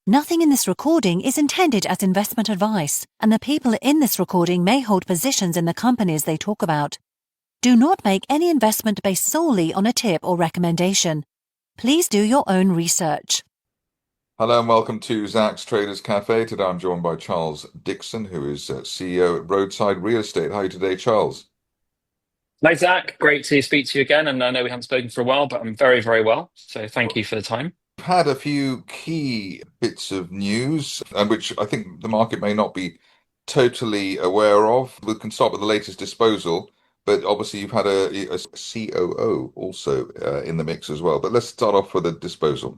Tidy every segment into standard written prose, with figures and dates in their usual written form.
Nothing in this recording is intended as investment advice, and the people in this recording may hold positions in the companies they talk about. Do not make any investment based solely on a tip or recommendation. Please do your own research. Hello and welcome to Zach's Traders Cafe. Today I'm joined by Charles Dickson, who is CEO at Roadside Real Estate. How are you today, Charles? Hi, Zach. Great to speak to you again. And I know we haven't spoken for a while, but I'm very, very well. So thank you for the time. We've had a few key bits of news, and which I think the market may not be totally aware of. We can start with the latest disposal, but obviously you've had a COO also in the mix as well. But let's start off with the disposal.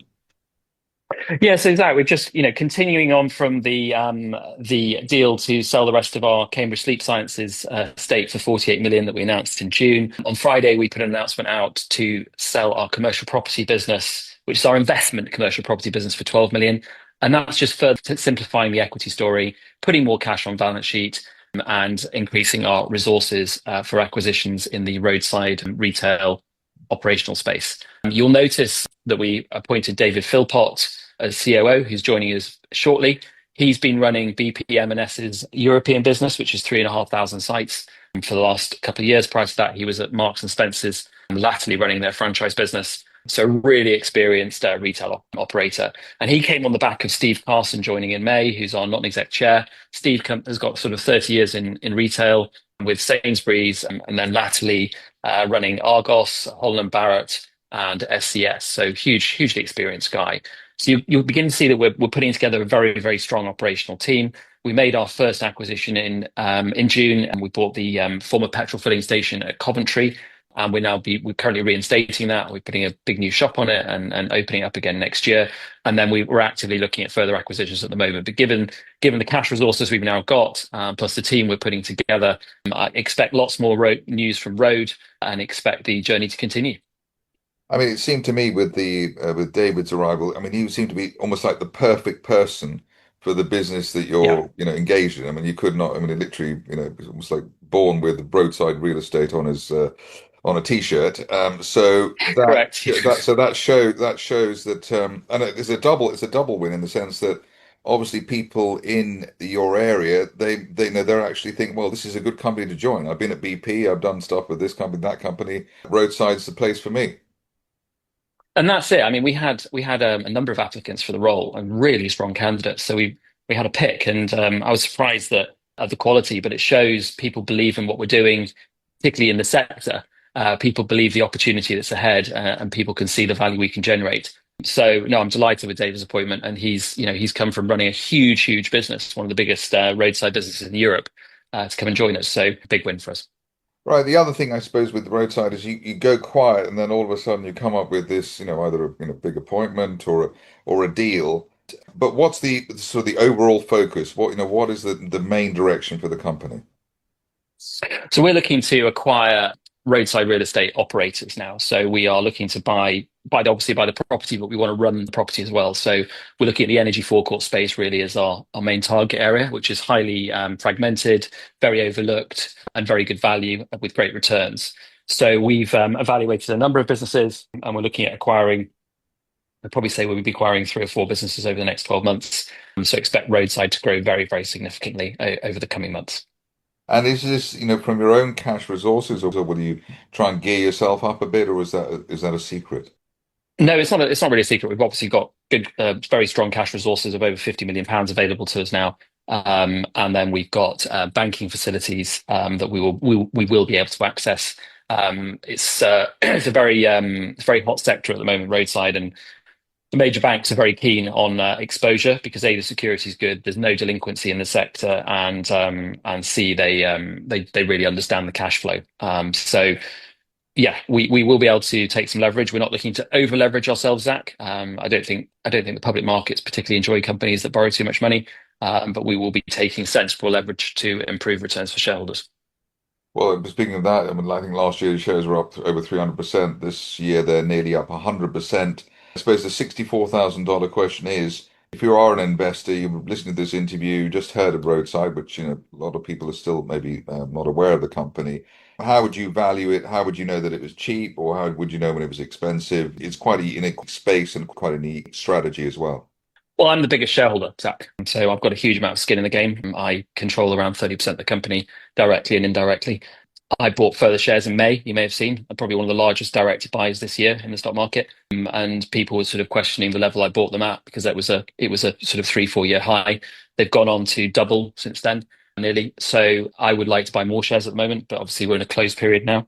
Yeah, so Zach, we're just, continuing on from the deal to sell the rest of our Cambridge Sleep Sciences estate for 48 million that we announced in June. On Friday, we put an announcement out to sell our commercial property business, which is our investment commercial property business, for 12 million. And that's just further simplifying the equity story, putting more cash on balance sheet, and increasing our resources for acquisitions in the roadside and retail operational space. You'll notice that we appointed David Philpott as COO, who's joining us shortly. He's been running BP M&S's European business, which is 3,500 sites, for the last couple of years. Prior to that, he was at Marks and Spencer's, latterly running their franchise business. So really experienced retail operator. And he came on the back of Steve Carson joining in May, who's our non-exec chair. Steve has got sort of 30 years in retail with Sainsbury's, and then latterly running Argos, Holland Barrett, and SCS. So hugely experienced guy. So you'll begin to see that we're putting together a very, very strong operational team. We made our first acquisition in June, and we bought the former petrol filling station at Coventry. And we're currently reinstating that. We're putting a big new shop on it and opening up again next year. And then we're actively looking at further acquisitions at the moment. But given the cash resources we've now got, plus the team we're putting together, I expect lots more news from Road and expect the journey to continue. I mean, it seemed to me with the with David's arrival, I mean, he seemed to be almost like the perfect person for the business that Yeah, you're, engaged in. I mean, you could not. I mean, it literally, it was almost like born with roadside real estate on his on a t-shirt. So that correct. that shows that, and it's a double win in the sense that obviously people in your area they know they're actually thinking, well, this is a good company to join. I've been at BP, I've done stuff with this company, that company. Roadside's the place for me. And that's it. I mean, we had a number of applicants for the role and really strong candidates. So we had a pick, and I was surprised that at the quality, but it shows people believe in what we're doing, particularly in the sector. People believe the opportunity that's ahead, and people can see the value we can generate. So no, I'm delighted with David's appointment, and he's come from running a huge business, one of the biggest roadside businesses in Europe, to come and join us. So big win for us. Right. The other thing I suppose with the roadside is you go quiet and then all of a sudden you come up with this, either a big appointment or a deal. But what's the sort of the overall focus? What is the main direction for the company? So we're looking to acquire roadside real estate operators now. So we are looking to obviously buy the property, but we want to run the property as well. So we're looking at the energy forecourt space really as our main target area, which is highly fragmented, very overlooked, and very good value with great returns. So we've evaluated a number of businesses, and we're looking at acquiring. I'd probably say we'll be acquiring 3 or 4 businesses over the next 12 months. So expect roadside to grow very, very significantly over the coming months. And is this, from your own cash resources, or will you try and gear yourself up a bit, or is that a secret? No, it's not really a secret. We've obviously got good, very strong cash resources of over 50 million pounds available to us now. And then we've got banking facilities that we will be able to access. It's a very hot sector at the moment, roadside, and the major banks are very keen on exposure because A, the security is good, there's no delinquency in the sector, and C, they really understand the cash flow. So yeah, we will be able to take some leverage. We're not looking to over leverage ourselves, Zach. I don't think the public markets particularly enjoy companies that borrow too much money, but we will be taking sensible leverage to improve returns for shareholders. Well, speaking of that, I mean, I think last year the shares were up over 300%. This year they're nearly up 100%. I suppose the $64,000 question is, if you are an investor, you've listened to this interview, just heard of Roadside, which, a lot of people are still maybe not aware of the company. How would you value it? How would you know that it was cheap, or how would you know when it was expensive? It's quite a unique space and quite a neat strategy as well. Well, I'm the biggest shareholder, Zach. So I've got a huge amount of skin in the game. I control around 30% of the company directly and indirectly. I bought further shares in May, you may have seen. I'm probably one of the largest directed buys this year in the stock market. And people were sort of questioning the level I bought them at because it was a sort of 3-4 year high. They've gone on to double since then, nearly. So I would like to buy more shares at the moment, but obviously we're in a closed period now.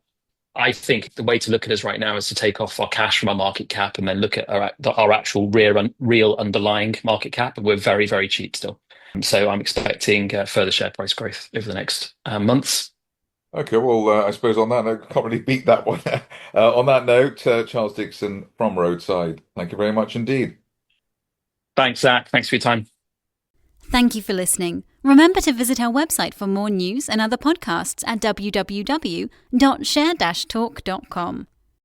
I think the way to look at us right now is to take off our cash from our market cap and then look at our actual real underlying market cap. And we're very, very cheap still. So I'm expecting further share price growth over the next months. Okay, well, I suppose on that note, can't really beat that one. On that note, Charles Dickson from Roadside, thank you very much indeed. Thanks, Zach. Thanks for your time. Thank you for listening. Remember to visit our website for more news and other podcasts at www.share-talk.com.